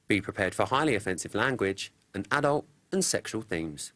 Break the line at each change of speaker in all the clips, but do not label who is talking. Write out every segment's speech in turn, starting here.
Be prepared for highly offensive language and adult and sexual themes.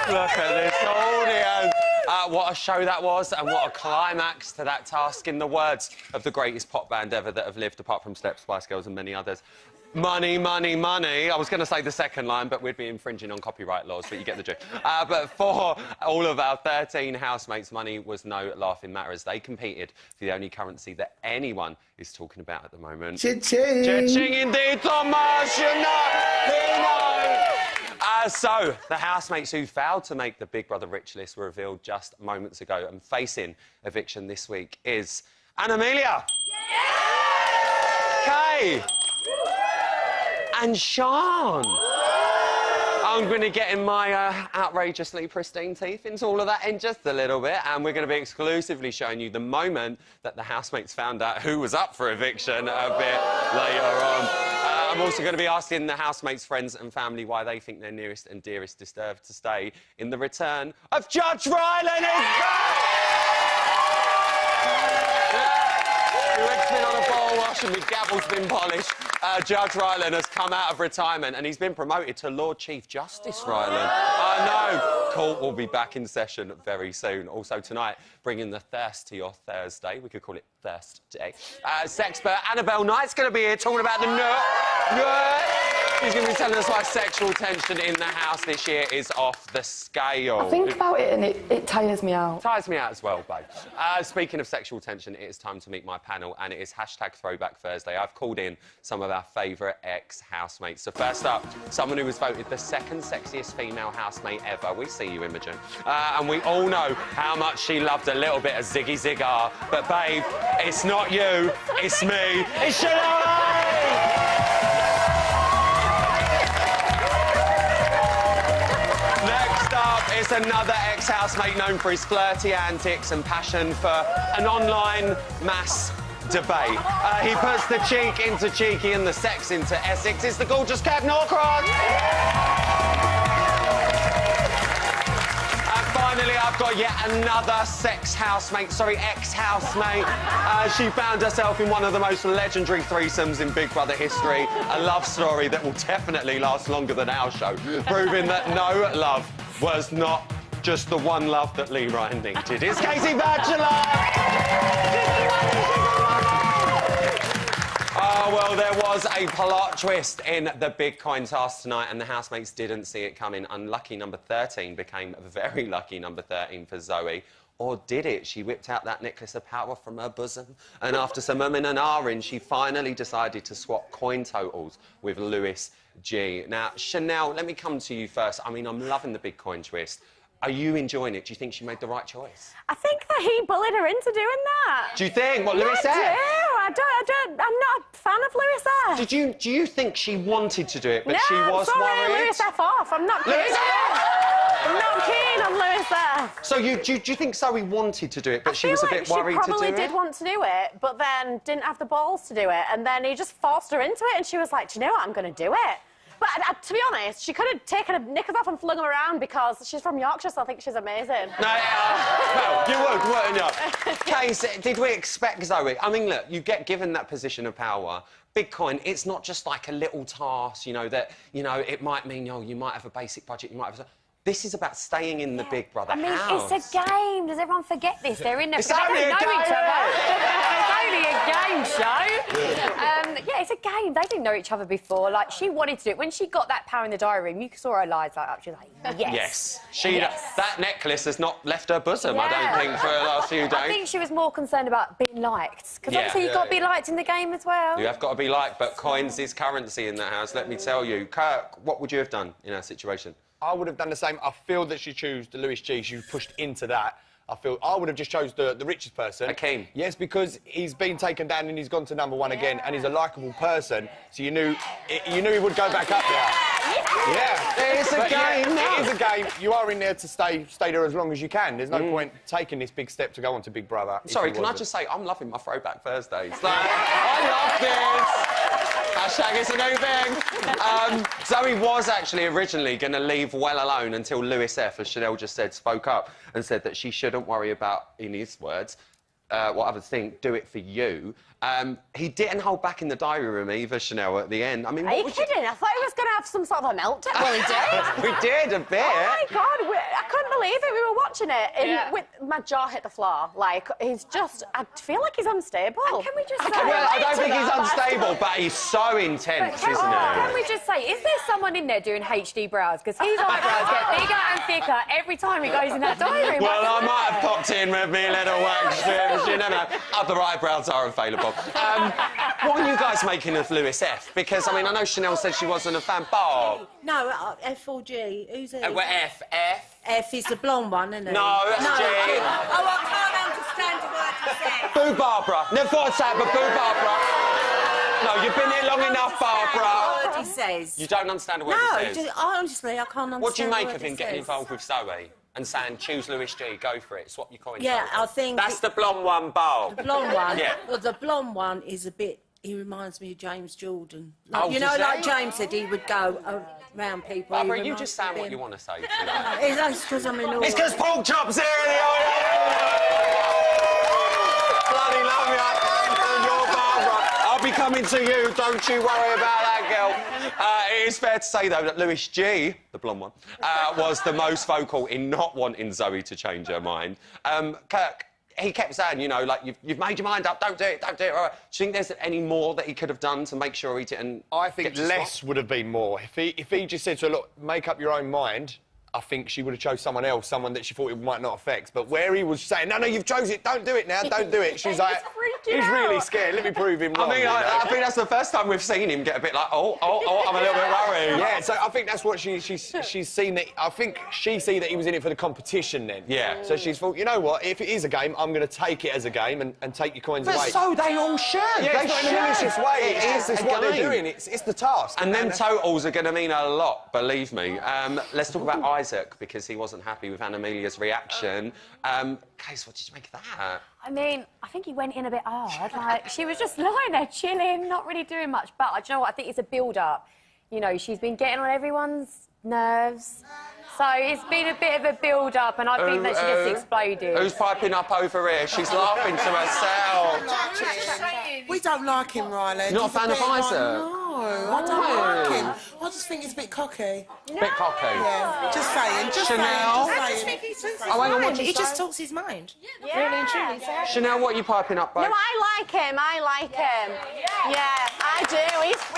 Look at this audience. What a show that was, and what a climax to that task, in the words of the greatest pop band ever that have lived, apart from Step Spice Girls and many others. Money, money, money. I was going to say the second line, but we'd be infringing on copyright laws, but you get the drift. But for all of our 13 housemates, money was no laughing matter, as they competed for the only currency that anyone is talking about at the moment.
Cha-ching!
Cha-ching indeed, Thomas, you know. So, the housemates who failed to make the Big Brother Rich list were revealed just moments ago, and facing eviction this week is Anna-Amelia, Kay, and Sean. I'm going to get in my outrageously pristine teeth into all of that in just a little bit, and we're going to be exclusively showing you the moment that the housemates found out who was up for eviction a bit later on. I'm also going to be asking the housemates' friends and family why they think their nearest and dearest deserve to stay in the return of Judge Ryland is back! He wakes been on a ball wash and my gavel's been polished. Judge Ryland has come out of retirement and he's been promoted to Lord Chief Justice Ryland. I know. Court will be back in session very soon. Also tonight, bringing the thirst to your Thursday. We could call it Thirst Day. Sexpert Annabelle Knight's going to be here talking about the nut. She's going to be telling us why sexual tension in the house this year is off the scale.
I think about it and it tires me out.
Tires me out as well, babe. Speaking of sexual tension, it is time to meet my panel, and it is #Throwback Thursday. I've called in some of our favourite ex-housemates. So first up, someone who was voted the second sexiest female housemate ever. We see you, Imogen. And we all know how much she loved a little bit of Ziggy Ziggar. But, babe, it's not you, it's me. It's Shania! It's another ex-housemate known for his flirty antics and passion for an online mass debate. He puts the cheek into cheeky and the sex into Essex. It's the gorgeous Kev Norcross! And finally, I've got yet another ex-housemate. She found herself in one of the most legendary threesomes in Big Brother history. A love story that will definitely last longer than our show, proving that no love was not just the one love that Lee Ryan needed. It's Casey Bachelor! Oh, well, there was a plot twist in the big coin toss tonight, and the housemates didn't see it coming. Unlucky number 13 became very lucky number 13 for Zoe. Or did it? She whipped out that necklace of power from her bosom, and after some and ahhing, she finally decided to swap coin totals with Lewis G. Now, Chanel, let me come to you first. I mean, I'm loving the big coin twist. Are you enjoying it? Do you think she made the right choice?
I think that he bullied her into doing that.
Do you think? What Lewis said?
I do. I'm not a fan of Lewis F.
Do you think she wanted to do it, but
no,
she was
I'm sorry,
worried?
Lewis F off. I'm not keen. I'm not keen on Lewis F.
So do you think Zoe wanted to do it, but she was a bit worried to do it?
She probably did want to do it, but then didn't have the balls to do it, and then he just forced her into it, and she was like, do you know what? I'm going to do it. But to be honest, she could have taken her knickers off and flung them around because she's from Yorkshire, so I think she's amazing.
No, well, you would, wouldn't you? Case, did we expect Zoe? I mean, look, you get given that position of power. Bitcoin, it's not just like a little task, you know, that, you know, it might mean, you know, you might have a basic budget, you might have... This is about staying in the Big Brother house.
It's a game. Does everyone forget this? They're in there.
It's only a game.
It's only a game show. Yeah, it's a
game. They didn't know each other before. Like, she wanted to do it. When she got that power in the diary room, you saw her eyes light up. She was like, yes.
Yes. That necklace has not left her bosom, I don't think, for the last few days.
I think she was more concerned about being liked. Because obviously you've got to be liked in the game as well.
You have got to be liked, but coins is currency in that house, let me tell you. Kirk, what would you have done in her situation?
I would have done the same. I feel that she chose the Lewis G. She was pushed into that. I would have just chose the richest person.
Hakeem.
Yes, because he's been taken down and he's gone to #1 again, and he's a likeable person. So you knew he would go back up there. Yeah.
It's a game now.
It is a game. You are in there to stay there as long as you can. There's no point taking this big step to go on to Big Brother.
Sorry, can I just say, I'm loving my Throwback Thursdays. Like, I love this. Hashtag it's a new thing. Zoe was actually originally going to leave well alone until Lewis F, as Chanel just said, spoke up and said that she shouldn't worry about, in his words, what others think, do it for you. He didn't hold back in the diary room either, Chanel, at the end. I mean,
Are you kidding? I thought he was going to have some sort of a meltdown. Well, he did.
We did, a bit.
Oh, my God. I couldn't believe it. We were watching it. With my jaw hit the floor. Like, he's just... I feel like he's unstable.
And can we just say...
Well, I don't think he's unstable, but he's so intense, isn't he?
Can we just say, is there someone in there doing HD brows? Because his eyebrows get bigger and thicker every time he goes in that diary room.
Well, I might have popped in with me little wax strips, you never know. Other eyebrows are available. What are you guys making of Lewis F? Because, I mean, I know Chanel said she wasn't a fan. Bob?
No, F or G. Who's it?
Well, F.
F is the blonde one, isn't it?
No, that's G.
Oh, I can't understand a word you said.
Boo Barbara. Never thought I'd say it, but boo Barbara. No, you've been here long enough, Barbara.
What he says.
You don't understand a word he says?
No, honestly, I can't understand.
What do you make
what
of him
he
getting
says.
involved with Zoe and saying, choose Lewis G, go for it, swap your coins?
Yeah, I think...
That's the blonde one, Bob.
The blonde one?
Yeah.
Well, the blonde one is a bit... He reminds me of James Jordan. Like,
Oh,
you know,
does
like
he?
James said, he would go around people.
Barbara, you just saying what you want to say tonight.
It's because I'm in all...
It's because Pork Chop's here in the audience! Bloody love you. You're Barbara. I'll be coming to you, don't you worry about that, girl. It is fair to say, though, that Lewis G, the blonde one, was the most vocal in not wanting Zoe to change her mind. Kirk, he kept saying, you know, like, you've made your mind up, don't do it, don't do it. All right. Do you think there's any more that he could have done to make sure he didn't...
I think less would have been more. If he just said to her, look, make up your own mind, I think she would have chose someone else, someone that she thought it might not affect. But where he was saying, no, you've chose it, don't do it now, don't do it. She's like, he's really scared, let me prove him wrong.
I mean, I think that's the first time we've seen him get a bit like, oh, I'm a little bit worried.
Yeah, so I think that's what she's seen. That I think she see that he was in it for the competition then.
Yeah.
So she's thought, you know what, if it is a game, I'm going to take it as a game and take your coins
But
away.
so they all should.
Yeah, it's not in a malicious way. It's what they're doing. It's the task.
And them totals are going to mean a lot, believe me. Let's talk about Isaac, because he wasn't happy with Anamelia's reaction. Case, what did you make of that?
I mean, I think he went in a bit hard. Like, she was just lying there, chilling, not really doing much. But, do you know what? I think it's a build-up. You know, she's been getting on everyone's nerves. So it's been a bit of a build-up, and I think that she just exploded.
Who's piping up over here? She's laughing to herself.
We don't like him, Riley.
You're not a fan of Isaac?
No, I don't like him. I just think he's a bit cocky.
Bit cocky.
Yeah, just saying.
Chanel?
I just think he's just
Oh, hang on, what did you
He
say?
just talks his mind.
Yeah.
Really and truly. So
Chanel, what are you piping up, babe?
No, I like him. Yeah, I do.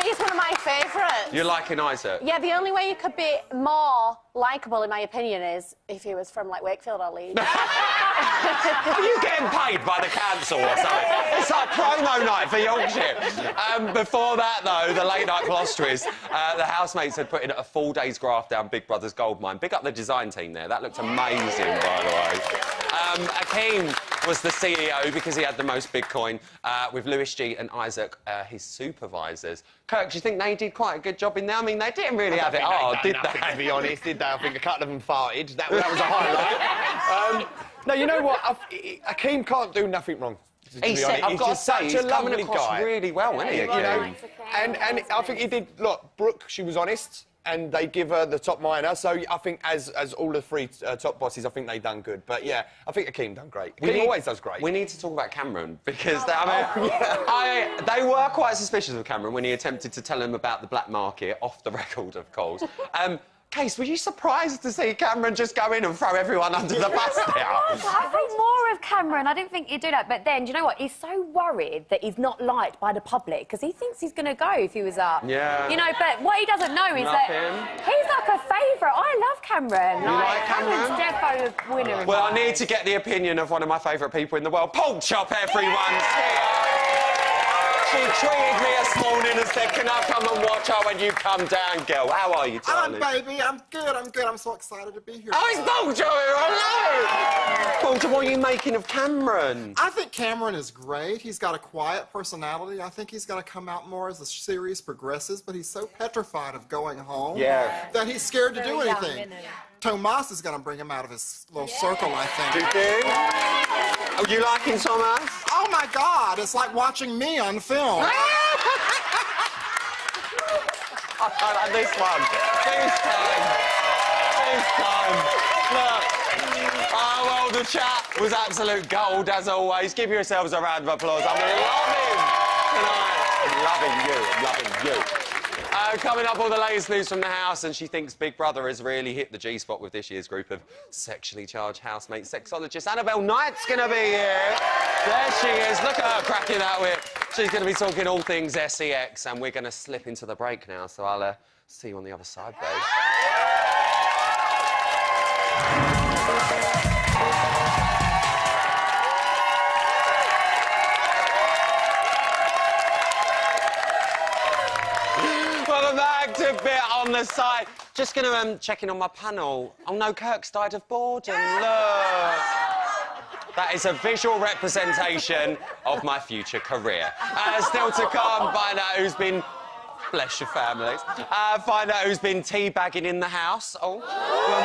He's one of my favourites.
You're liking Isaac?
Yeah, the only way you could be more likeable, in my opinion, is if he was from, like, Wakefield or Leeds.
Are you getting paid by the council or something? It's like promo night for Yorkshire. Before that, though, the late night glosteries, the housemates had put in a full day's graft down Big Brother's gold mine. Big up the design team there. That looked amazing, by the way. Hakeem was the CEO because he had the most Bitcoin, with Lewis G and Isaac, his supervisors. Kirk, do you think they did quite a good job in there? I mean, they didn't really have it hard, did they?
To be honest, did they? I think a couple of them farted. That was a highlight. No, you know what? Hakeem can't do nothing wrong.
He said, I've got to say, he's coming across really well, isn't he, Hakeem?
And I think he did. Look, Brooke, she was honest, and they give her the top minor. So I think as all the three top bosses, I think they done good. But yeah, I think Hakeem done great. Hakeem always does great.
We need to talk about Cameron because they were quite suspicious of Cameron when he attempted to tell them about the black market off the record, of course. Case, were you surprised to see Cameron just go in and throw everyone under the bus now?
I thought more of Cameron. I didn't think he'd do that. But then, do you know what? He's so worried that he's not liked by the public because he thinks he's going to go if he was up.
Yeah.
You know, but what he doesn't know is that he's like a favourite. I love Cameron.
You like Cameron?
Cameron's defo a winner.
Well, I need to get the opinion of one of my favourite people in the world. Pork Chop, everyone. She tweeted me this morning and said, can I come and watch her when you come down, girl? How are you, darling?
Baby, I'm good. I'm so excited to be here.
Oh, it's Pork Chop here, hello! Pork Chop, what are you making of Cameron?
I think Cameron is great. He's got a quiet personality. I think he's going to come out more as the series progresses, but he's so petrified of going home that he's scared to do anything. Tomas is going to bring him out of his little circle, I think.
Do you think? Oh, you liking Tomas?
Oh, my God. It's like watching me on film.
I like this one. This time. Look. Oh, well, the chat was absolute gold, as always. Give yourselves a round of applause. I'm loving tonight. I'm loving you. Coming up, all the latest news from the house, and she thinks Big Brother has really hit the G-spot with this year's group of sexually charged housemate sexologists. Annabelle Knight's going to be here. There she is. Look at her cracking that whip. She's going to be talking all things SEX, and we're going to slip into the break now, so I'll see you on the other side, babe. Welcome back to Bit on the Side. Just going to check in on my panel. Oh no, Kirk's died of boredom. Look. That is a visual representation of my future career. Still to come, find out who's been... Bless your families. Find out who's been teabagging in the house. Oh, when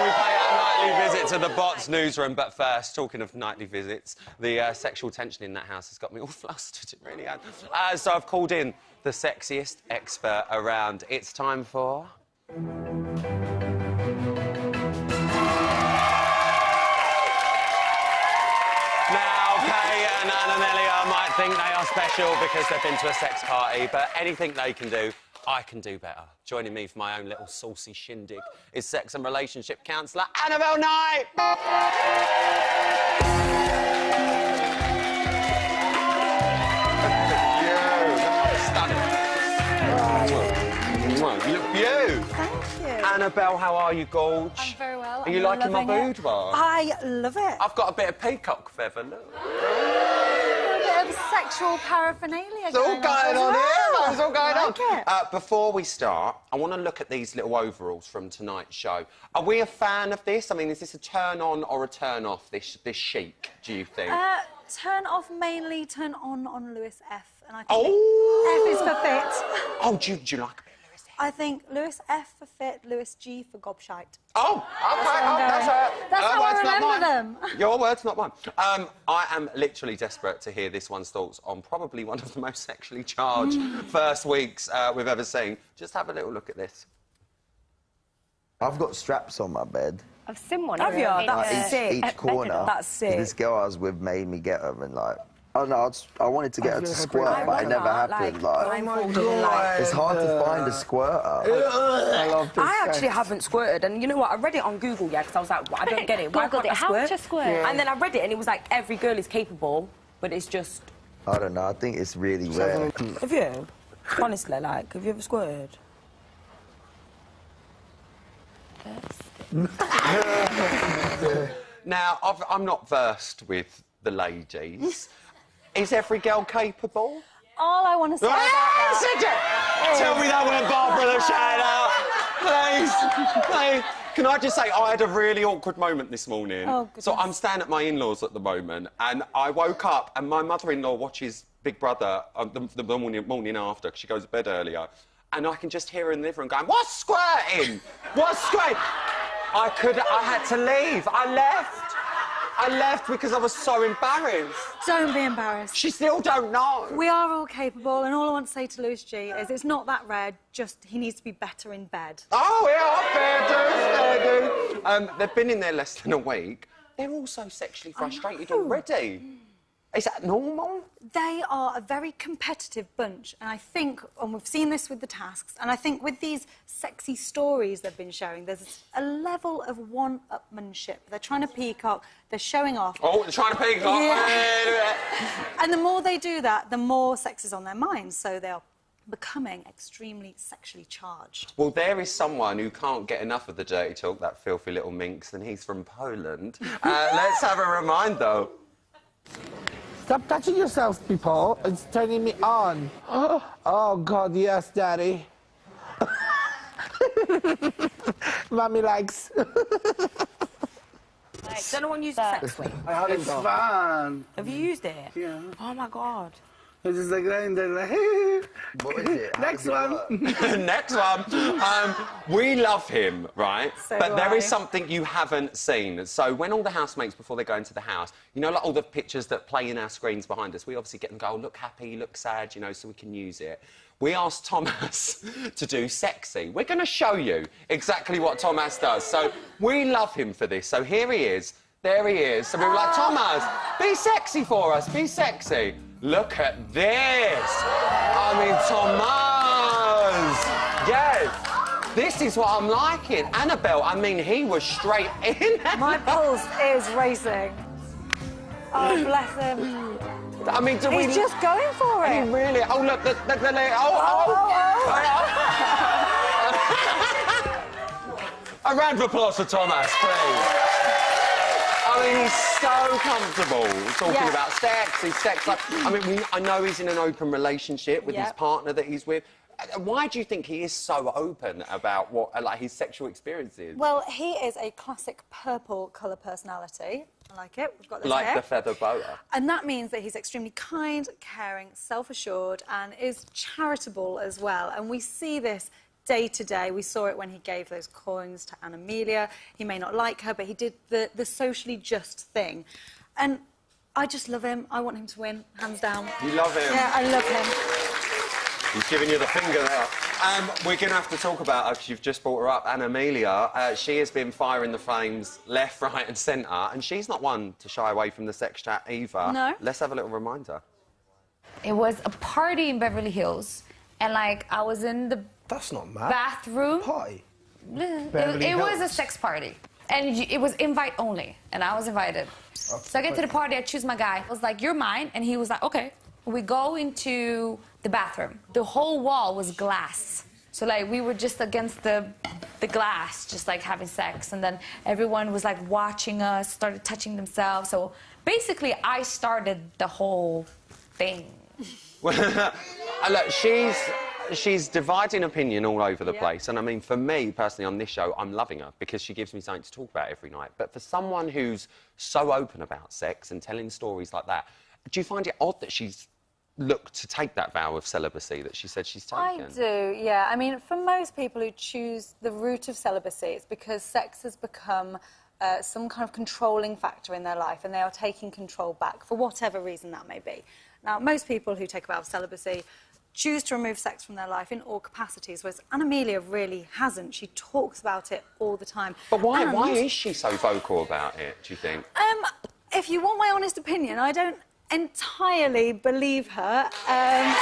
we pay our nightly visit to the Bots newsroom. But first, talking of nightly visits, the sexual tension in that house has got me all flustered. It really has. So I've called in the sexiest expert around. It's time for... Now, Kay and Annelia might think they are special because they've been to a sex party, but anything they can do, I can do better. Joining me for my own little saucy shindig is sex and relationship counsellor Annabelle Knight. You look beautiful.
Thank you.
Annabelle, how are you, Gorge?
I'm very well.
Are you liking my boudoir?
I love it.
I've got a bit of peacock feather, look.
A bit of sexual paraphernalia
It's all going on here. It's all going on.
It.
Before we start, I want to look at these little overalls from tonight's show. Are we a fan of this? I mean, is this a turn-on or a turn-off, this chic, do you think?
Turn off mainly, turn on Lewis F. And I think
Oh!
F is for fit.
Oh, do you like a bit of Lewis F?
I think Lewis F for fit, Lewis G for gobshite.
Oh, okay.
That's how I remember them.
Your words, not mine. I am literally desperate to hear this one's thoughts on probably one of the most sexually charged first weeks we've ever seen. Just have a little look at this.
I've got straps on my bed.
I've seen one.
Have you? That's sick.
Each corner.
That's sick.
This girl I was with made me get them and like... Oh no, I wanted to get her to squirt, but it never happened. It's hard to find a squirter.
I actually haven't squirted, and you know what? I read it on Google, yeah, because I was like, well, I don't get it. Why can't I squirt?
How to squirt?
Yeah. And then I read it, and it was like every girl is capable, but it's just.
I don't know. I think it's really rare.
Have you? Honestly, like, have you ever squirted?
Now, I'm not versed with the ladies. Is every girl capable?
All I want to say about that...
Tell me that when Barbara the shout out. Please. Can I just say, I had a really awkward moment this morning.
Oh, goodness.
So I'm staying at my in-laws at the moment, and I woke up, and my mother-in-law watches Big Brother the morning after, because she goes to bed earlier, and I can just hear her in the living room going, "What's squirting? What's squirting?" I had to leave. I left because I was so embarrassed.
Don't be embarrassed.
She still don't know.
We are all capable, and all I want to say to Lewis G is it's not that rare, just he needs to be better in bed.
Oh, yeah, fair dues. They've been in there less than a week. They're all so sexually frustrated already. Is that normal?
They are a very competitive bunch, and I think, and we've seen this with the tasks, and I think with these sexy stories they've been showing, there's a level of one-upmanship. They're trying to peacock, they're showing off.
Oh, they're trying to peacock.
Yeah. And the more they do that, the more sex is on their minds, so they're becoming extremely sexually charged.
Well, there is someone who can't get enough of the dirty talk, that filthy little minx, and he's from Poland. Let's have a remind, though.
Stop touching yourselves, people. It's turning me on. Oh, God, yes, Daddy. Mommy likes.
Does anyone use the sex swing?
It's fun.
Have you used it?
Yeah.
Oh, my God.
It's just like that, and they're like,
what is it?
Next one.
Next one. We love him, right?
So
but
do
there
I.
is something you haven't seen. So when all the housemates, before they go into the house, you know, like all the pictures that play in our screens behind us, we obviously get them go, oh, look happy, look sad, you know, so we can use it. We asked Thomas to do sexy. We're going to show you exactly what Thomas does. So we love him for this. So here he is. There he is. So we were like, Thomas, be sexy for us. Be sexy. Look at this. I mean, Thomas. Yes. This is what I'm liking. Annabelle, I mean, he was straight in.
My pulse is racing. Oh, bless him.
I mean, do
He's just going for it.
He really... Oh, look, the A round of applause for Thomas, please. I mean, he's so comfortable talking about sex, his sex life. I mean, I know he's in an open relationship with his partner that he's with. Why do you think he is so open about what, like, his sexual experiences?
Well, he is a classic purple colour personality. I like it. We've got this
like
here.
the feather boa.
And that means that he's extremely kind, caring, self-assured, and is charitable as well. And we see this day to day. We saw it when he gave those coins to Anna Amelia. He may not like her, but he did the socially just thing. And I just love him. I want him to win, hands down.
You love him?
Yeah, I love him.
He's giving you the finger there. We're going to have to talk about her, because you've just brought her up, Anna Amelia. She has been firing the flames left, right and centre, and she's not one to shy away from the sex chat either.
No.
Let's have a little reminder.
It was a party in Beverly Hills, and, like, I was in the
That's not mad.
bathroom.
Party.
It was a sex party, and it was invite only, and I was invited. So I get to the party, I choose my guy. I was like, you're mine, and he was like, okay. We go into the bathroom. The whole wall was glass. So, like, we were just against the glass, just, like, having sex. And then everyone was, like, watching us, started touching themselves. So, basically, I started the whole thing.
Look, she's dividing opinion all over the place. And, I mean, for me, personally, on this show, I'm loving her because she gives me something to talk about every night. But for someone who's so open about sex and telling stories like that, do you find it odd that she's looked to take that vow of celibacy that she said she's taken?
I do, yeah. I mean, for most people who choose the route of celibacy, it's because sex has become some kind of controlling factor in their life and they are taking control back for whatever reason that may be. Now, most people who take a vow of celibacy choose to remove sex from their life in all capacities, whereas Anna Amelia really hasn't. She talks about it all the time.
But why is she so vocal about it, do you think?
If you want my honest opinion, I don't entirely believe her about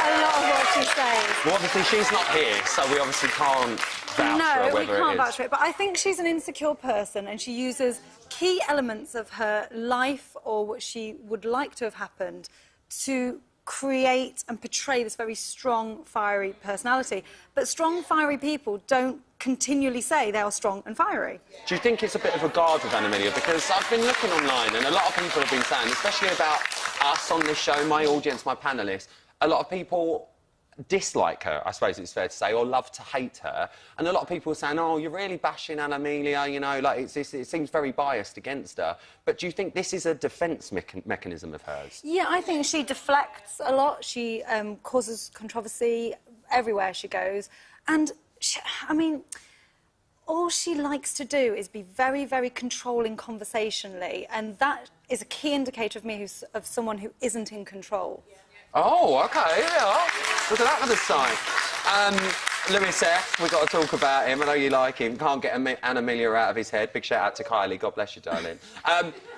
a lot of what she says.
Well, obviously, she's not here, so we obviously can't vouch for her,
No, we
whether
can't
it
vouch
is.
for it. But I think she's an insecure person and she uses key elements of her life or what she would like to have happened to create and portray this very strong, fiery personality. But strong, fiery people don't continually say they are strong and fiery.
Do you think it's a bit of a guard with Anna Amelia? Because I've been looking online and a lot of people have been saying, especially about us on this show, my audience, my panellists, a lot of people dislike her, I suppose it's fair to say, or love to hate her. And a lot of people are saying, oh, you're really bashing Anna Amelia, you know, like, it seems very biased against her. But do you think this is a defence mechanism of hers?
Yeah, I think she deflects a lot. She causes controversy everywhere she goes. And, I mean, all she likes to do is be very, very controlling conversationally. And that is a key indicator of me of someone who isn't in control.
Oh, OK, yeah. Look at that other side. Lewis F, we've got to talk about him. I know you like him. Can't get Anna Amelia out of his head. Big shout out to Kylie. God bless you, darling.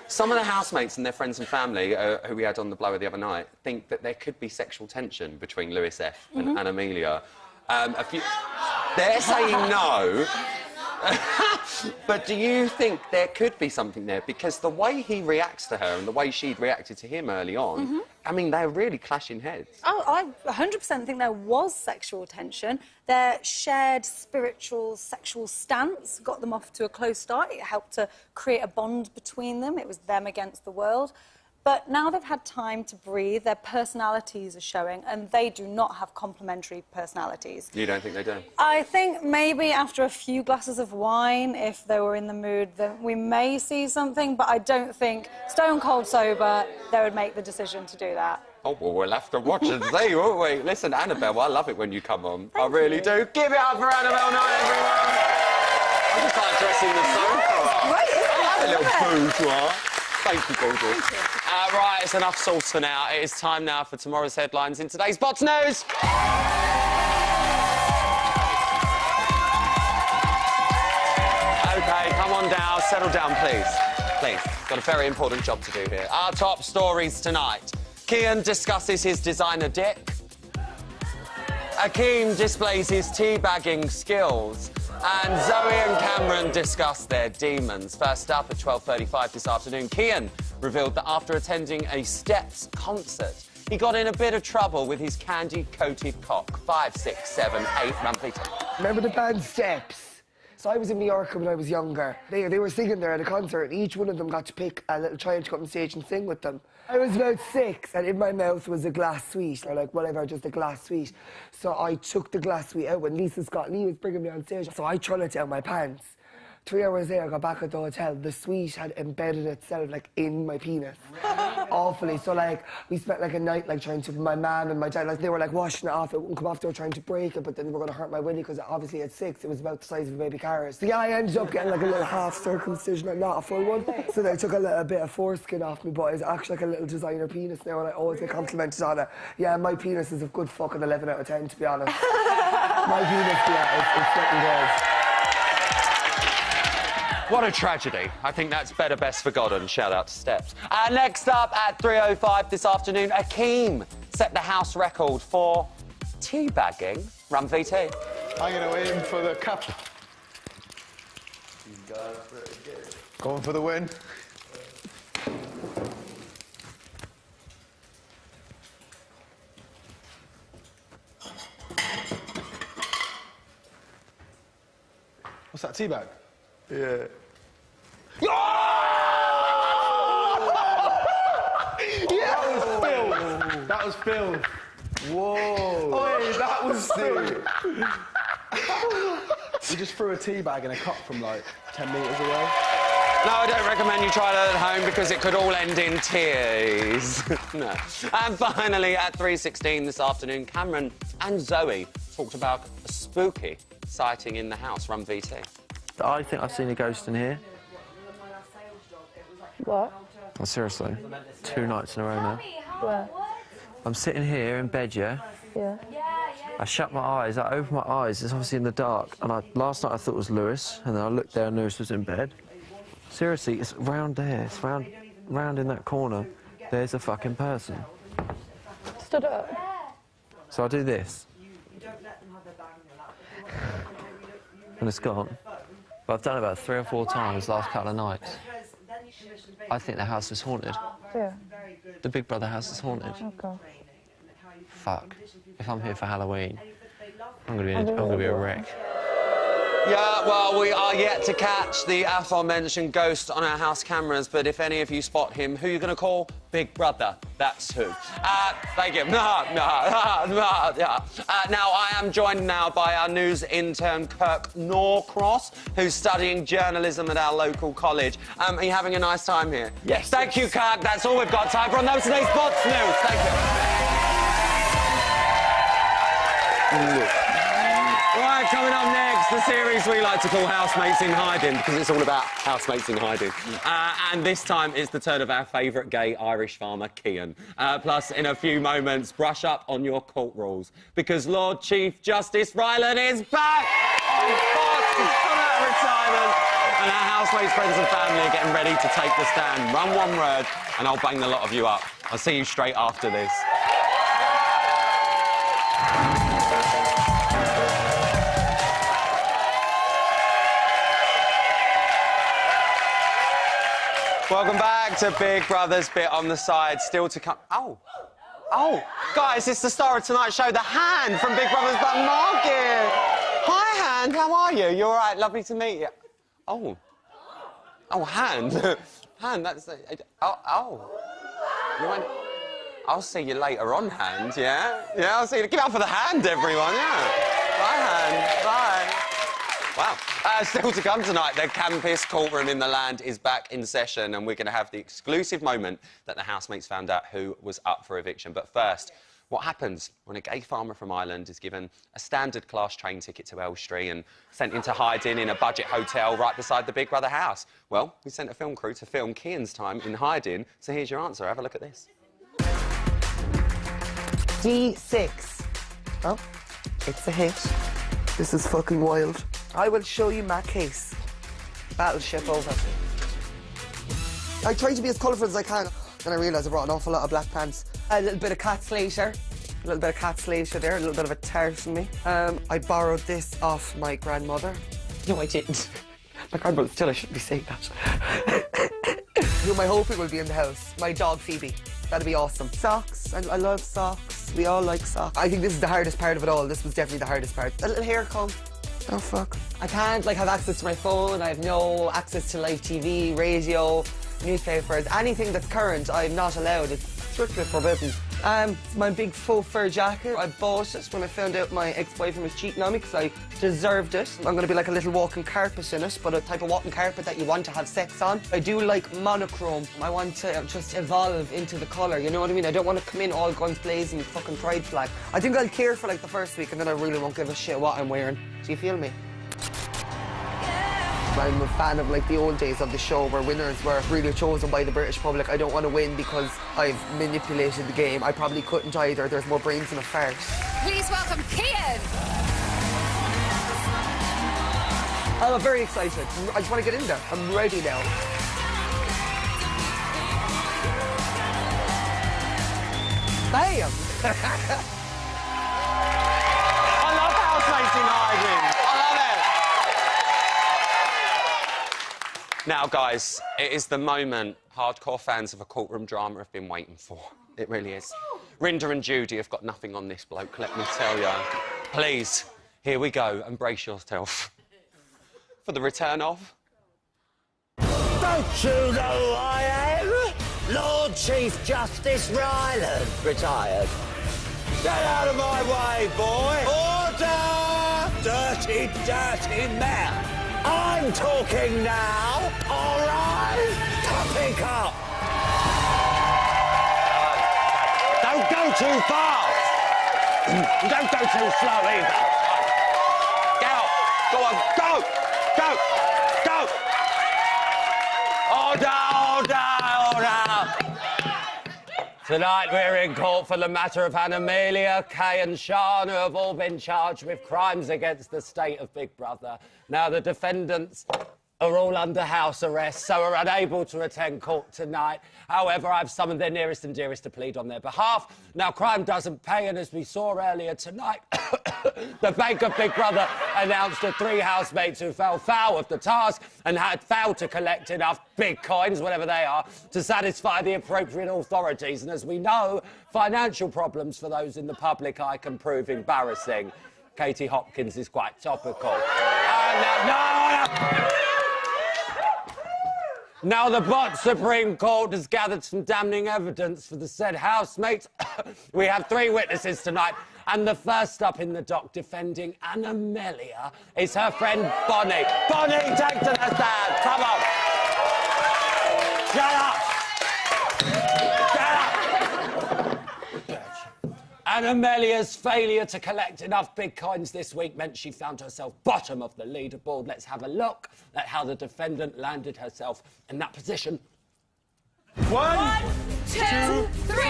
Some of the housemates and their friends and family, who we had on the blower the other night, think that there could be sexual tension between Lewis F and Anna Amelia. They're saying no. But do you think there could be something there? Because the way he reacts to her and the way she'd reacted to him early on, I mean, they're really clashing heads.
Oh, I 100% think there was sexual tension. Their shared spiritual, sexual stance got them off to a close start. It helped to create a bond between them. It was them against the world. But now they've had time to breathe, their personalities are showing, and they do not have complementary personalities.
You don't think they do?
I think maybe after a few glasses of wine, if they were in the mood, then we may see something, but I don't think stone cold sober, they would make the decision to do that.
Oh, well, we'll have to watch and see, won't we? Listen, Annabelle, I love it when you come on. I really do. Give it up for Annabelle Knight, everyone! I just like dressing the sofa.
Great, isn't it?
I have a little boudoir. Thank you, gorgeous. Right, it's enough sauce for now. It is time now for tomorrow's headlines in today's Bots News. OK, come on down. Settle down, please. Please. Got a very important job to do here. Our top stories tonight. Kian discusses his designer dick. Akeem displays his teabagging skills. And Zoe and Cameron discuss their demons. First up at 12:35 this afternoon, Kian revealed that after attending a Steps concert, he got in a bit of trouble with his candy-coated cock. 5, 6, 7, 8, run, please.
Remember the band Steps? So I was in Mallorca when I was younger. They were singing there at a concert, and each one of them got to pick a little child to come on stage and sing with them. I was about 6, and in my mouth was a glass sweet, or like whatever, just a glass sweet. So I took the glass sweet out when Lisa Scott Lee was bringing me on stage. So I tried it down my pants. 3 hours later, I got back at the hotel. The sweet had embedded itself, like, in my penis. Awfully. So, like, we spent, like, a night, like, trying to... My mum and my dad, like, they were, like, washing it off. It wouldn't come off. They were trying to break it, but then they were going to hurt my willy, because obviously at 6, it was about the size of a baby carrot. So, yeah, I ended up getting, like, a little half circumcision and not a full one. So they took a little bit of foreskin off me, but it's actually, like, a little designer penis now, and I always get complimented on it. Yeah, my penis is a good fucking 11 out of 10, to be honest. My penis, yeah, it's fucking good.
What a tragedy. I think that's better best forgotten. Shout out to Steps. Next up at 3:05 this afternoon, Akeem set the house record for teabagging. Run VT.
I'm going to aim for the cup. Going for the win. What's that, teabag? Yeah. Yeah! That was Phil. Whoa. Oi, that was Phil. We just threw a tea bag in a cup from like 10 metres away.
No, I don't recommend you try that at home because it could all end in tears. No. And finally, at 3:16 this afternoon, Cameron and Zoe talked about a spooky sighting in the house. Run VT.
I think I've seen a ghost in here.
What?
Oh, seriously. 2 nights in a row now.
Where?
I'm sitting here in bed, yeah?
Yeah.
I shut my eyes, I open my eyes, it's obviously in the dark, and last night I thought it was Lewis, and then I looked there and Lewis was in bed. Seriously, it's round there, it's round in that corner. There's a fucking person.
Stood up.
So I do this. And it's gone. But I've done it about 3 or 4 times last couple of nights. I think the house is haunted.
Yeah.
The Big Brother house is haunted.
Oh, God.
Fuck. If I'm here for Halloween, I'm gonna be a wreck.
Yeah, well, we are yet to catch the aforementioned ghost on our house cameras, but if any of you spot him, who are you going to call? Big Brother. That's who. Thank you. Now, I am joined now by our news intern, Kirk Norcross, who's studying journalism at our local college. Are you having a nice time here?
Yes.
Thank you, Kirk. That's all we've got time for on those today's Bots News. Thank you. Right, coming up next, the series we like to call Housemates in Hiding, because it's all about housemates in hiding. And this time it's the turn of our favourite gay Irish farmer, Cian. Plus, in a few moments, brush up on your court rules, because Lord Chief Justice Ryland is back! On court, he's come out of retirement, and our housemates, friends and family are getting ready to take the stand. Run one word, and I'll bang the lot of you up. I'll see you straight after this. Welcome back to Big Brother's Bit on the Side. Still to come... Oh, guys, it's the star of tonight's show, the Hand from Big Brother's Black Market. Hi, Hand, how are you? You all right? Lovely to meet you. Oh, Hand. Hand, that's... You went... I'll see you later on, Hand, yeah? Yeah, I'll see you... Give it up for the Hand, everyone, yeah. Bye, Hand. Bye. Wow. Still to come tonight, the campest courtroom in the land is back in session, and we're going to have the exclusive moment that the housemates found out who was up for eviction. But first, what happens when a gay farmer from Ireland is given a standard class train ticket to Elstree and sent into hiding in a budget hotel right beside the Big Brother house? Well, we sent a film crew to film Cian's time in hiding, so here's your answer. Have a look at this.
D6. Oh, it's a hit. This is fucking wild. I will show you my case. Battleship over. I try to be as colourful as I can. Then I realised I brought an awful lot of black pants. A little bit of cat slater. A little bit of cat slater there, a little bit of a tart in me. I borrowed this off my grandmother. No, I didn't. My grandmother still, I shouldn't be saying that. Who am I hoping will be in the house? My dog, Phoebe. That'd be awesome. Socks. I love socks. We all like socks. I think this is the hardest part of it all. This was definitely the hardest part. A little hair comb. Oh, fuck. I can't, have access to my phone. I have no access to live TV, radio, newspapers, anything that's current. I'm not allowed. It's strictly forbidden. My big faux fur jacket. I bought it when I found out my ex-boyfriend was cheating on me because I deserved it. I'm going to be like a little walking carpet in it, but a type of walking carpet that you want to have sex on. I do like monochrome. I want to just evolve into the colour, you know what I mean? I don't want to come in all guns blazing with fucking pride flag. I think I'll care for the first week and then I really won't give a shit what I'm wearing. Do you feel me? I'm a fan of the old days of the show where winners were really chosen by the British public. I don't want to win because I've manipulated the game. I probably couldn't either. There's more brains in a fart.
Please welcome Cian.
I'm very excited. I just want to get in there. I'm ready now. Bam!
I love housemates in hiding. I love it. Now, guys, it is the moment hardcore fans of a courtroom drama have been waiting for. It really is. Rinda and Judy have got nothing on this bloke, let me tell you. Please, here we go, and brace yourself for the return of...
Don't you know who I am? Lord Chief Justice Ryland, retired. Get out of my way, boy! Order! Dirty, dirty man! I'm talking now, all right? Pick up! Don't go too fast! Don't go too slow either. Get out! Go on, go! Go! Go! Order, order, order! Tonight we're in court for the matter of Amelia, Kay and Sean, who have all been charged with crimes against the state of Big Brother. Now, the defendants are all under house arrest, so are unable to attend court tonight. However, I've summoned their nearest and dearest to plead on their behalf. Now, crime doesn't pay, and as we saw earlier tonight, the bank of Big Brother announced to 3 housemates who fell foul of the task and had failed to collect enough big coins, whatever they are, to satisfy the appropriate authorities. And as we know, financial problems for those in the public eye can prove embarrassing. Katie Hopkins is quite topical. Now the Bot Supreme Court has gathered some damning evidence for the said housemates. We have 3 witnesses tonight, and the first up in the dock defending Amelia is her friend Bonnie. Bonnie, take to the stand. Come on. Shut up. Shut up. And Amelia's failure to collect enough big coins this week meant she found herself bottom of the leaderboard. Let's have a look at how the defendant landed herself in that position.
1, 2, 3.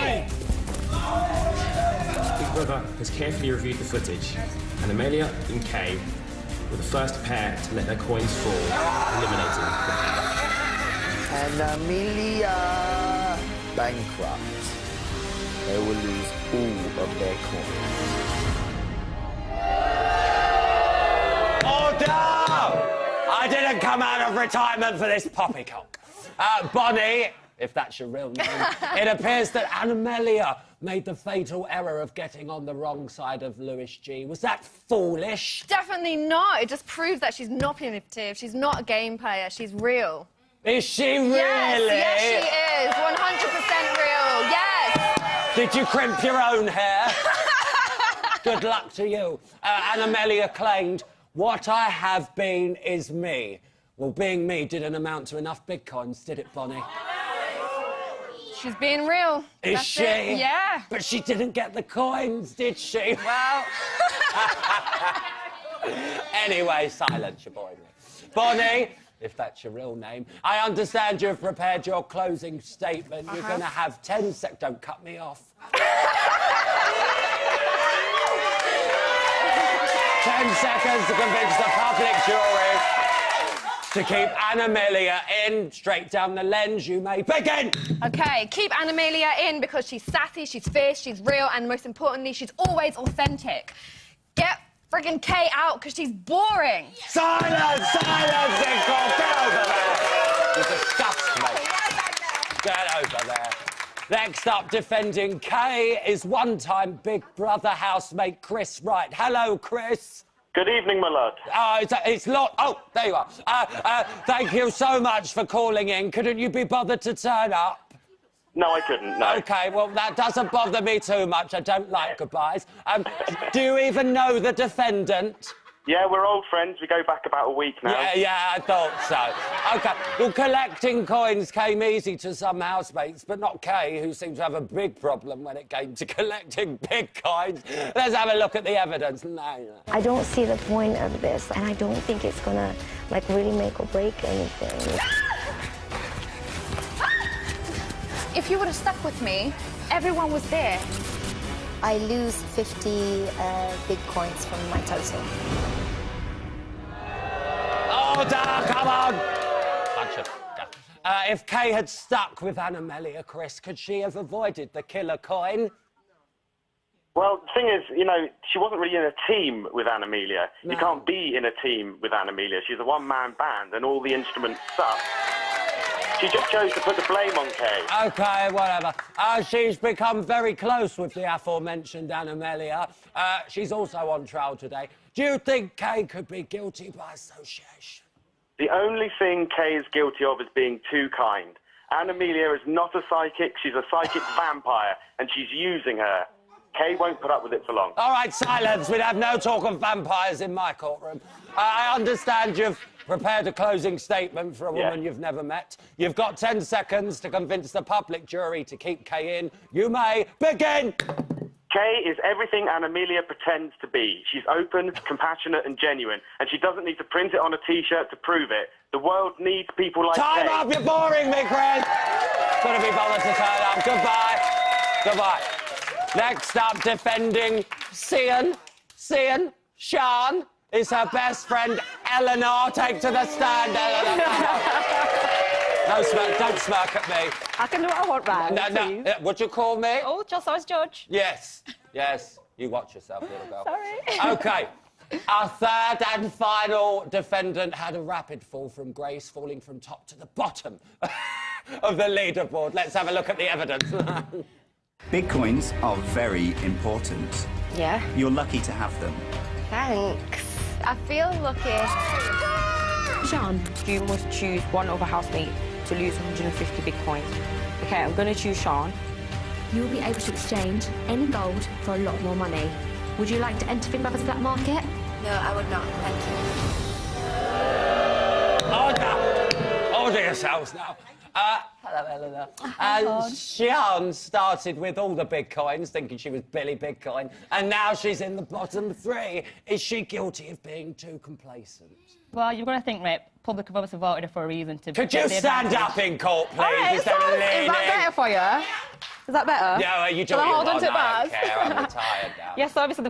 Big Brother has carefully reviewed the footage, and Amelia and Kay were the first pair to let their coins fall, eliminating the pair.
And Amelia bankrupt. They will lose all of their coins.
Order! I didn't come out of retirement for this poppycock. Bonnie, if that's your real name, it appears that Amelia made the fatal error of getting on the wrong side of Lewis G. Was that foolish?
Definitely not. It just proves that she's not manipulative. She's not a game player. She's real.
Is she really?
Yes, she is. 100% real. Yes.
Did you crimp your own hair? Good luck to you. And Amelia claimed, what I have been is me. Well, being me didn't amount to enough big coins, did it, Bonnie?
She's being real.
Is
That's
she?
It. Yeah.
But she didn't get the coins, did she?
Well...
Anyway, silence your boy. Bonnie, if that's your real name, I understand you've prepared your closing statement. You're going to have 10 seconds. Don't cut me off. 10 seconds to convince the public jury to keep Amelia in. Straight down the lens, you may begin.
OK, keep Amelia in because she's sassy, she's fierce, she's real, and most importantly, she's always authentic. Get friggin' Kay out because she's boring.
Silence! Silence, Nicole! Get over there! You disgust me. Get over there. Next up, defending Kay is one-time Big Brother housemate Chris Wright. Hello, Chris.
Good evening, my lad.
It's lot. Oh, there you are. Thank you so much for calling in. Couldn't you be bothered to turn up?
No, I couldn't, no.
OK, well, that doesn't bother me too much. I don't like goodbyes. Do you even know the defendant?
Yeah, we're old friends. We go back about a week now.
Yeah, I thought so. OK, well, collecting coins came easy to some housemates, but not Kay, who seemed to have a big problem when it came to collecting big coins. Let's have a look at the evidence. No.
I don't see the point of this, and I don't think it's gonna, like, really make or break anything.
If you would have stuck with me, everyone was there.
I lose 50 big coins from my total.
Order, come on! If Kay had stuck with Amelia, Chris, could she have avoided the killer coin?
Well, the thing is, you know, she wasn't really in a team with Amelia. No. You can't be in a team with Amelia. She's a one-man band and all the instruments suck. She just chose to put the blame on Kay. OK, whatever. She's become very close with the aforementioned Amelia. She's also on trial today. Do you think Kay could be guilty by association? The only thing Kay is guilty of is being too kind. Amelia is not a psychic. She's a psychic vampire, and she's using her. Kay won't put up with it for long. All right, silence. We'd have no talk of vampires in my courtroom. I understand you've prepared a closing statement for a woman you've never met. You've got 10 seconds to convince the public jury to keep Kay in. You may begin. Kay is everything Amelia pretends to be. She's open, compassionate and genuine, and she doesn't need to print it on a T-shirt to prove it. The world needs people like Kay. Time up, you're boring me, Chris. Couldn't be bothered to turn up. Goodbye. Goodbye. Next up, defending Sian, Sean, is her best friend, Eleanor. Take to the stand, Eleanor. No smirk, don't smirk at me.
I can do what I want, right?
No. Would you call me?
Oh, just as judge.
Yes. You watch yourself, little girl.
Sorry.
OK. Our third and final defendant had a rapid fall from grace, falling from top to the bottom of the leaderboard. Let's have a look at the evidence.
Big coins are very important.
Yeah.
You're lucky to have them.
Thanks.
I feel lucky.
Sean, you must choose one other housemate to lose 150 big coins. OK, I'm going to choose Sean.
You'll be able to exchange any gold for a lot more money. Would you like to enter Big Brother's black market?
No, I would not. Thank you.
Order yourselves now. Hello, Eleanor. Sian started with all the big coins, thinking she was Billy Bitcoin, and now she's in the bottom three. Is she guilty of being too complacent?
Well, you've got to think, Rip, public have obviously voted her for a reason to...
Could you stand up in court, please?
Right,
Instead of leaning?
is that better for you? Is that better?
Yeah, you do
Shall
what
I
you
hold on
want.
to it,
I don't
Baz?
care. I'm retired now.
Yes, so obviously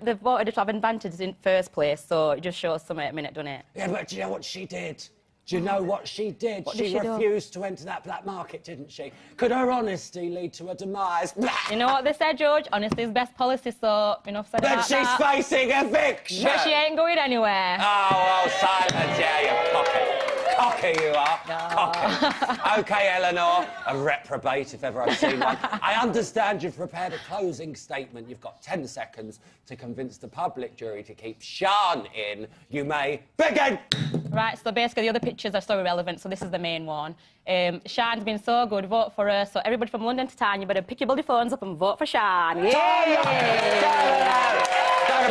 they've voted her to have advantages in first place, so it just shows something at a minute, doesn't it?
Yeah, but do you know what she did? Do you know what she did?
What did she do?
refused to enter that black market, didn't she? Could her honesty lead to her demise?
You know what they said, George? Honesty is best policy, so enough said
But
about
she's
that.
facing eviction!
But she ain't going anywhere.
Oh, well, silence, yeah, you cocky. Cocky you are. Cocky. OK, Eleanor, a reprobate if ever I've seen one. I understand you've prepared a closing statement. You've got 10 seconds to convince the public jury to keep Sian in. You may begin!
Right, so basically the other pictures are so irrelevant, so this is the main one. Sian's been so good, vote for her. So everybody from London to Town, you better pick your bloody phones up and vote for Sian.
Don't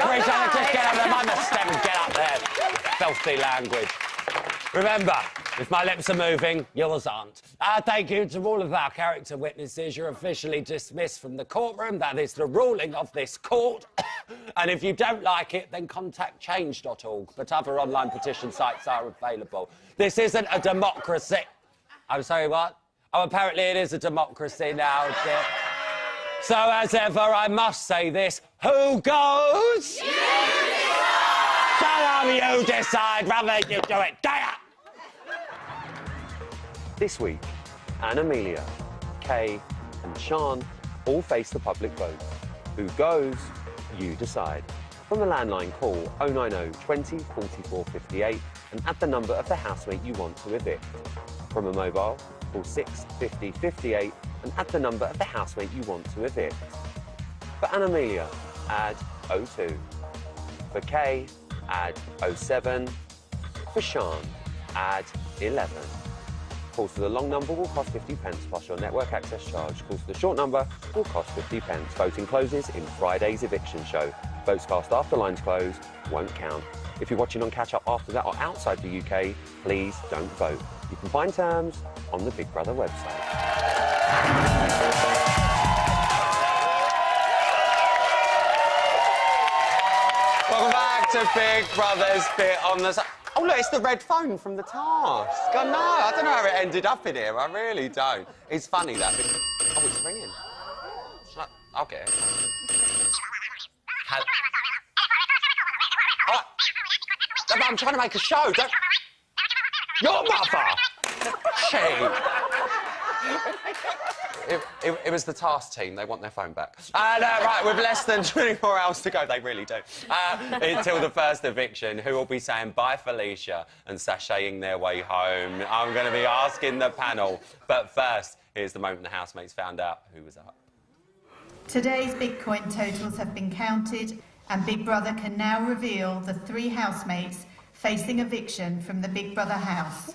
appreciate it, just get up there. Mind the stem and get up there. Filthy language. Remember, if my lips are moving, yours aren't. Thank you to all of our character witnesses. You're officially dismissed from the courtroom. That is the ruling of this court. And if you don't like it, then contact change.org. But other online petition sites are available. This isn't a democracy. I'm sorry, what? Oh, apparently it is a democracy now, dear. So, as ever, I must say this. Who goes? You decide! Shut up, you decide, brother. You do it. There!
This week, Anna Amelia, Kay and Sian all face the public vote. Who goes? You decide. From a landline, call 090 20 44 58 and add the number of the housemate you want to evict. From a mobile, call 650 58 and add the number of the housemate you want to evict. For Anna Amelia, add 02. For Kay, add 07. For Sian, add 11. Calls to the long number will cost 50 pence plus your network access charge. Calls to the short number will cost 50 pence. Voting closes in Friday's eviction show. Votes cast after lines close won't count. If you're watching on catch up after that or outside the UK, please don't vote. You can find terms on the Big Brother website. Welcome back to Big Brother's bit on the... Oh, look, it's the red phone from the task. God, no, I don't know how it ended up in here. I really don't. It's funny, that. Oh, it's ringing. I'll get it. Oh, I'm trying to make a show. Don't... Your mother! She. It was the task team. They want their phone back. Right, with less than 24 hours to go, they really do. Until the first eviction, who will be saying bye, Felicia, and sashaying their way home? I'm going to be asking the panel. But first, here's the moment the housemates found out who was up.
Today's Bitcoin totals have been counted, and Big Brother can now reveal the 3 housemates facing eviction from the Big Brother house.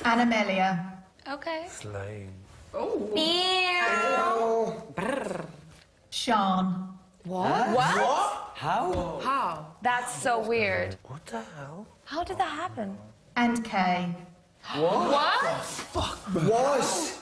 Anna Amelia.
Okay.
Slain.
Oh.
Sian.
What?
What? How?
How? That's so weird.
What the hell?
How did that happen?
And Kay.
What?
Fuck. What?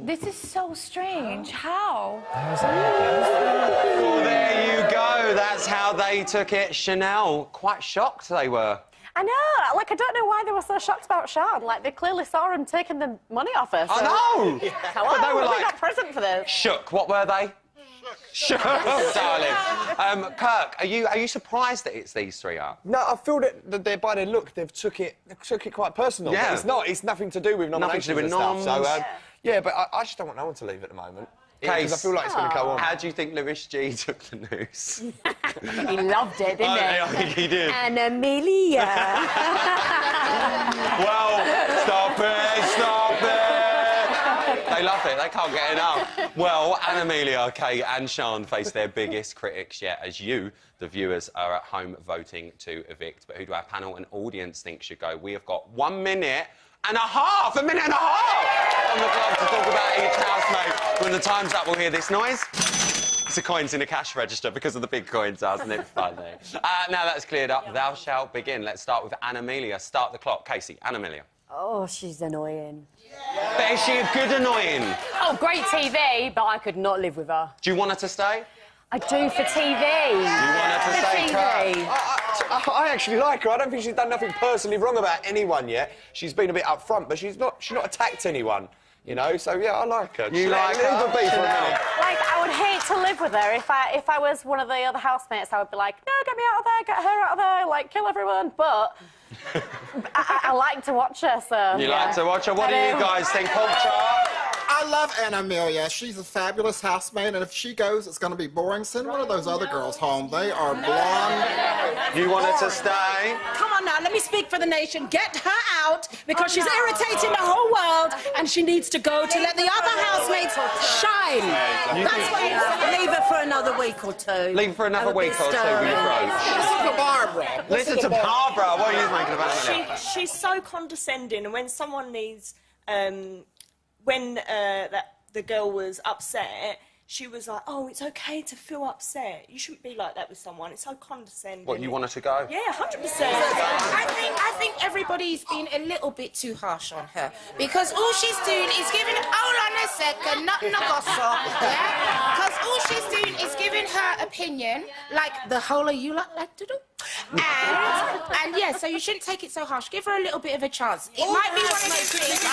This is so strange. How?
Well, there you go. That's how they took it. Chanel, quite shocked they were.
I know. Like, I don't know why they were so shocked about Sian. Like, they clearly saw him taking the money off her. So...
I know.
Hello,
But they were like...
not present for this.
Shook. What were they? Shook, darling. Kirk, are you surprised that it's these 3 up?
No, I feel that they're, by their look, they've took it quite personal.
Yeah.
But it's not. It's nothing to do with nominations
Nothing to do with
and stuff.
noms.
So, yeah, but I just don't want no one to leave at the moment. Because I feel like it's going to go on.
How do you think Lewis G took the news?
He loved it, didn't he?
I think he did.
And Amelia.
Well, stop it. They love it. They can't get enough. Well, Anna Amelia, Kay and Sian face their biggest critics yet as you, the viewers, are at home voting to evict. But who do our panel and audience think should go? We have got 1 minute and a half on the clock to talk about each housemate. When the time's up, we'll hear this noise. loads of coins in a cash register because of the big coins, isn't it funny? Now that's cleared up, thou shalt begin. Let's start with Anna-Amelia. Start the clock. Casey, Anna-Amelia.
Oh, she's annoying.
But is she a good annoying?
Oh, great TV, but I could not live with her.
Do you want her to stay?
I do for TV.
You want her to stay,
TV.
I actually like her. I don't think she's done nothing personally wrong about anyone yet. She's been a bit upfront, but she's not attacked anyone, you know? So, yeah, I like her.
You like her?
Leave her be for a minute.
Like, I would hate to live with her. If I was one of the other housemates, I would be like, no, get me out of there, get her out of there, like, kill everyone. But I like to watch her, so...
You like to watch her? What do you guys think? Pork chop?
I love Anna-Amelia. She's a fabulous housemate, and if she goes, it's going to be boring. Send one of those other girls home. They are blonde.
You want her to stay?
Come on now, let me speak for the nation. Get her out, because she's irritating the whole world, and she needs to go to let the other housemates shine. That's what you say.
Leave her for another week or two.
Leave her for another week or two, you approach.
Listen to Barbara.
Listen to Barbara. What are you making about Anna-Amelia?
She's so condescending, and when someone needs... when the girl was upset, she was like, oh, it's okay to feel upset. You shouldn't be like that with someone. It's so condescending.
What, you want her to go?
Yeah, 100%.
I think everybody's been a little bit too harsh on her, because all she's doing is giving... Hold on a second, not no gossip, yeah? Because all she's doing is giving her opinion, like the whole of you like to do. And yeah, so you shouldn't take it so harsh. Give her a little bit of a chance. It might be one of those things.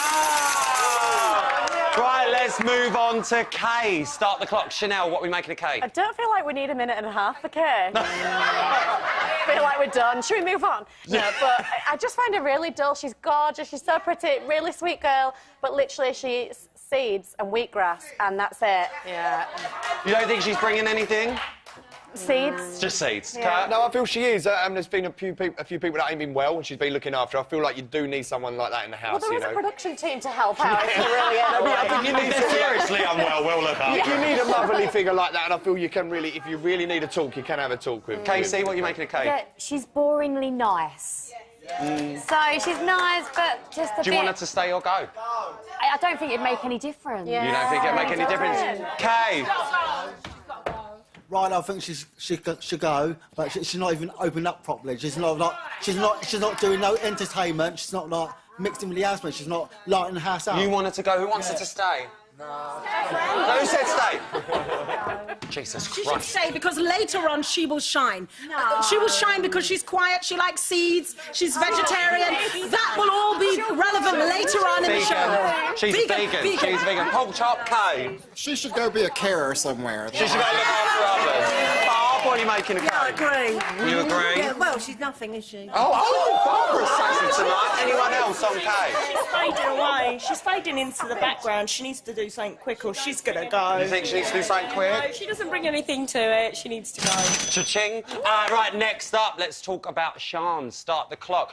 Right, let's move on to Kay. Start the clock. Chanel, what are we making of Kay?
I don't feel like we need a minute and a half for Kay. I feel like we're done. Should we move on? No, but I just find her really dull. She's gorgeous. She's so pretty. Really sweet girl. But literally, she eats seeds and wheatgrass, and that's it. Yeah.
You don't think she's bringing anything?
Seeds.
Just seeds.
Yeah.
No, I feel she is. There's been a few people that ain't been well, and she's been looking after. I feel like you do need someone like that in the house.
Well, there is
you know?
a production team to help out. If you really
I think you need
seriously unwell. We'll look after
you need a motherly figure like that, and I feel you can really, if you really need a talk, you can have a talk with.
Casey, what are you making of Kay?
Yeah, she's boringly nice. So she's nice, but just a bit...
Do you want her to stay or go?
I don't think it'd make any difference.
You don't think it'd make any difference? Kay.
Right, I think she should go, but she's not even opened up properly. She's not doing no entertainment. She's not like mixing with the housemates. She's not lighting the house up.
You want her to go? Who wants her to stay? No. Who said stay? Jesus Christ.
She should stay because later on she will shine. She will shine because she's quiet, she likes seeds, she's vegetarian. That will all be relevant later on in the show.
She's vegan. She's vegan. Pork chop, Kay.
She should go be a carer somewhere.
She should go look after others. Barb, what are you making of Kay?
I agree.
You agree?
Yeah, well, she's nothing, is she?
Barbara's sassy tonight. Anyone else on Kay?
She's fading away. She's fading into the background. She needs to do something quick or she's going to go.
You think she needs to do something quick?
No, she doesn't bring anything to it. She needs to go.
Cha-ching. Right, next up, let's talk about Sian. Start the clock.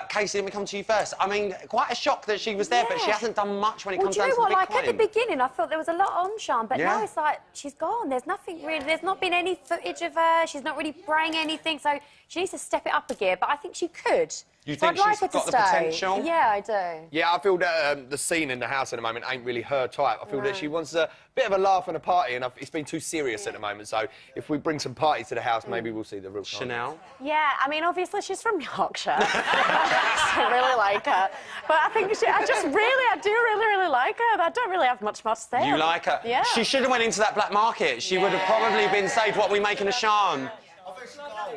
Casey, let me come to you first. I mean, quite a shock that she was there, but she hasn't done much when it comes down to the big
At the beginning, I thought there was a lot on Sian, but now it's like, she's gone. There's nothing really... There's not been any footage of her. She's not really bringing anything, so she needs to step it up a gear, but I think she could.
You think she's got the potential?
Yeah, I do.
Yeah, I feel that the scene in the house at the moment ain't really her type. I feel that she wants a bit of a laugh and a party, and it's been too serious at the moment. So if we bring some party to the house, maybe we'll see the real
Chanel?
Yeah, I mean, obviously she's from Yorkshire. I really like her. But I think I do really like her. I don't really have much more to say.
You like her?
Yeah.
She should have went into that black market. She would have probably been saved. What are we making of Sian?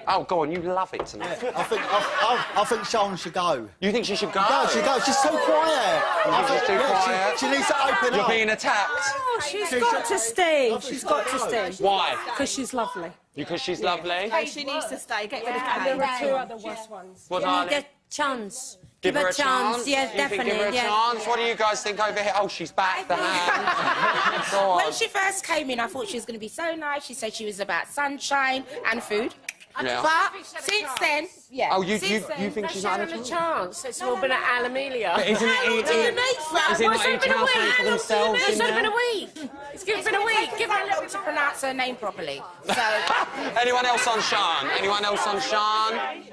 Oh, go on, you love it tonight.
I think Sian should go.
You think she should go?
No, she goes. She's so quiet.
She's too quiet?
She needs to open up.
You're being attacked.
Oh, she's got to stay. She's got to stay.
Why?
Because she's lovely.
Because she's lovely?
She needs to stay. Get rid of Kay.
There are two other worse ones.
What,
You need a chance.
Give her a chance?
Yeah,
You
definitely.
think give her a chance? What do you guys think over here? Oh, she's back, the hand. Go on.
When she first came in, I thought she was going to be so nice. She said she was about sunshine and food.
Yeah.
But since then, yeah.
Oh, you think she's not
having a chance? It's all been at Anna-Amelia.
But isn't it not each housemaid for themselves in
It's only
there?
been a week. It's been a week. Give her a little to pronounce her name properly. So.
Anyone else on Sian? Anyone else on Sian?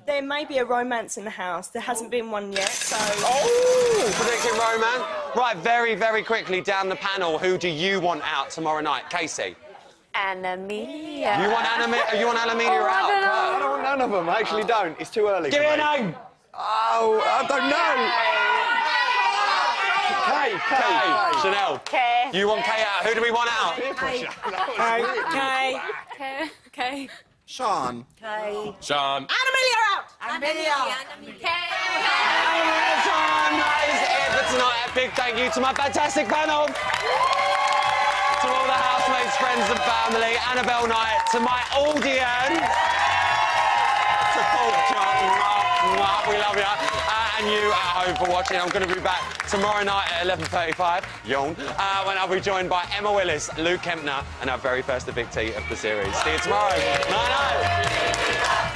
There may be a romance in the house. There hasn't been one yet, so...
Oh! Predicting romance. Right, very, very quickly down the panel, who do you want out tomorrow night? Casey?
Anamelia.
You want Anamelia
Oh,
out?
I don't know.
I don't want none of them. I actually don't. It's too early.
Give me
for
a
me.
name.
Oh, I don't know. Kay. Chanel.
Kay.
You want Kay out? Who do we want out?
Kay.
Sean.
Sean.
Anamelia out.
That is it for tonight. A big thank you to my fantastic panel. To all the housemates, friends and family. Annabelle Knight. To my audience. To Paul John. We love you. And you at home for watching. I'm going to be back tomorrow night at 11:35. Yawn. When I'll be joined by Emma Willis, Luke Kempner, and our very first Big T of the series. See you tomorrow. Night.